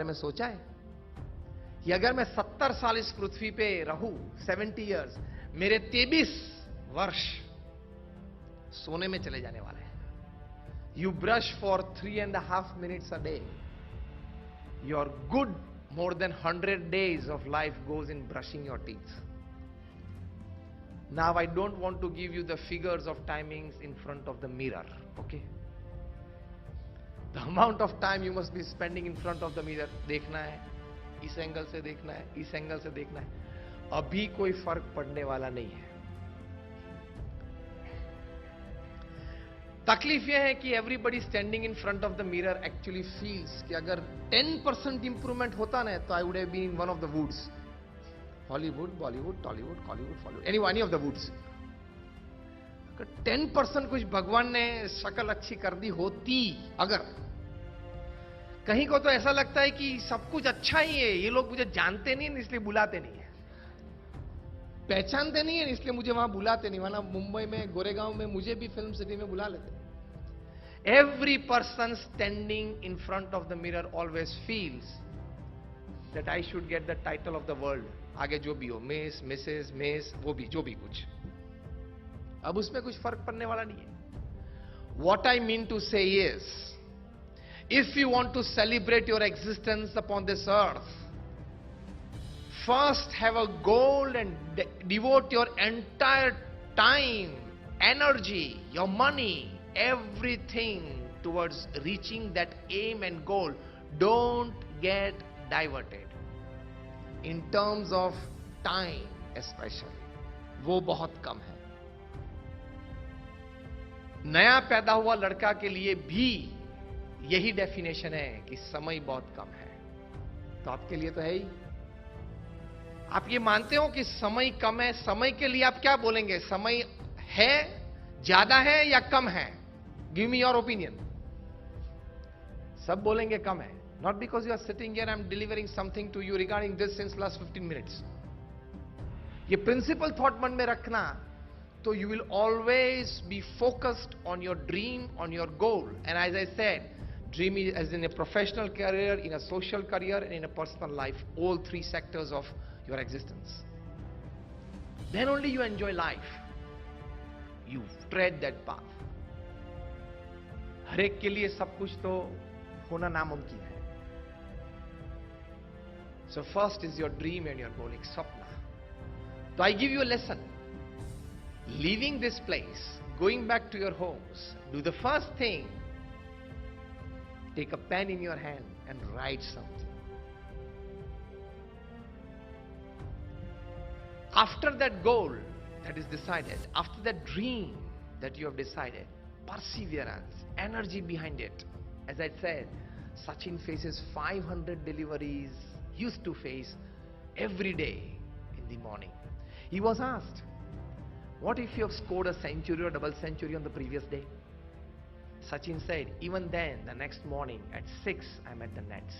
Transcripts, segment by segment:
बारे में सोचा है कि अगर मैं 70 साल इस पृथ्वी पे रहूं, 70 इयर्स, मेरे 23 वर्ष सोने में चले जाने वाले हैं. You brush for 3.5 minutes a day. Your good more than 100 days of life goes in brushing your teeth. Now I don't want to give you the figures of timings in front of the mirror, okay? The amount of time you must be spending in front of the mirror. देखना है, इस angle से देखना है, इस angle से देखना है. अभी कोई फर्क पड़ने वाला नहीं है. तकलीफ यह है कि everybody standing in front of the mirror actually feels कि अगर 10% इंप्रूवमेंट होता ना तो I would have been one of the woods. Hollywood, Bollywood, Tollywood, Kollywood, Follywood, any of the woods. अगर 10% कुछ भगवान ने शक्ल अच्छी कर दी होती, अगर कहीं को तो ऐसा लगता है कि सब कुछ अच्छा ही है, ये लोग मुझे जानते नहीं इसलिए बुलाते नहीं है, पहचानते नहीं है इसलिए मुझे वहां बुलाते नहीं. वरना मुंबई में, गोरेगांव में मुझे भी फिल्म सिटी में बुला लेते. Every person standing in front of the mirror always feels that I should get the title of the world. आगे जो भी हो, मिस, मिसेस, मिस, वो भी, जो भी कुछ. अब उसमें कुछ फर्क पड़ने वाला नहीं है. वॉट आई मीन टू से is, if you want to celebrate your existence upon this earth, first have a goal and devote your entire time, energy, your money, everything towards reaching that aim and goal. Don't get diverted in terms of time especially. वो बहुत कम है. नया पैदा हुआ लड़का के लिए भी यही डेफिनेशन है कि समय बहुत कम है. तो आपके लिए तो है ही. आप ये मानते हो कि समय कम है. समय के लिए आप क्या बोलेंगे? समय है, ज्यादा है या कम है? Give me your opinion. सब बोलेंगे कम है. Not because you are sitting here, I am delivering something to you regarding this since last 15 minutes. ये प्रिंसिपल थॉट मन में रखना, तो you will always be focused on your dream, on your goal. And as I said, dream is as in a professional career, in a social career, and in a personal life, all three sectors of your existence. Then only you enjoy life. You tread that path. हर एक के लिए सब कुछ तो होना नामुमकिन है. So first is your dream and your goal, एक सपना. So I give you a lesson. Leaving this place, going back to your homes, do the first thing, take a pen in your hand and write something. After that goal that is decided, after that dream that you have decided, perseverance, energy behind it. As I said, Sachin faces 500 deliveries, used to face every day in the morning. He was asked, what if you have scored a century or double century on the previous day? Sachin said, even then, the next morning at 6, I'm at the nets.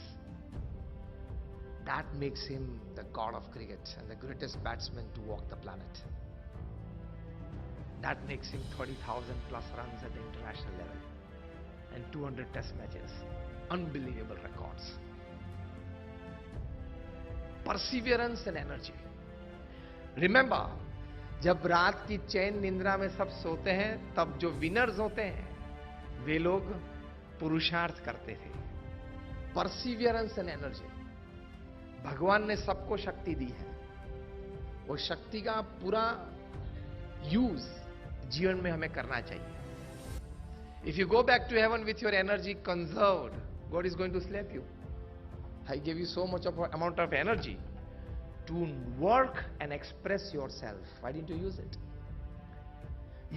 That makes him the god of cricket and the greatest batsman to walk the planet. That makes him 30,000 plus runs at the international level and 200 test matches. Unbelievable records. Perseverance and energy. Remember, जब रात की चैन निंद्रा में सब सोते हैं, तब जो winners होते हैं वे लोग पुरुषार्थ करते थे. Perseverance and energy. भगवान ने सबको शक्ति दी है. वो शक्ति का पूरा यूज जीवन में हमें करना चाहिए. If you go back to heaven with your energy conserved, God is going to slap you. I give you so much of amount of energy to work and express yourself. Why didn't you use it?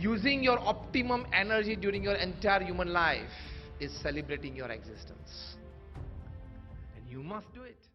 Using your optimum energy during your entire human life is celebrating your existence. And you must do it.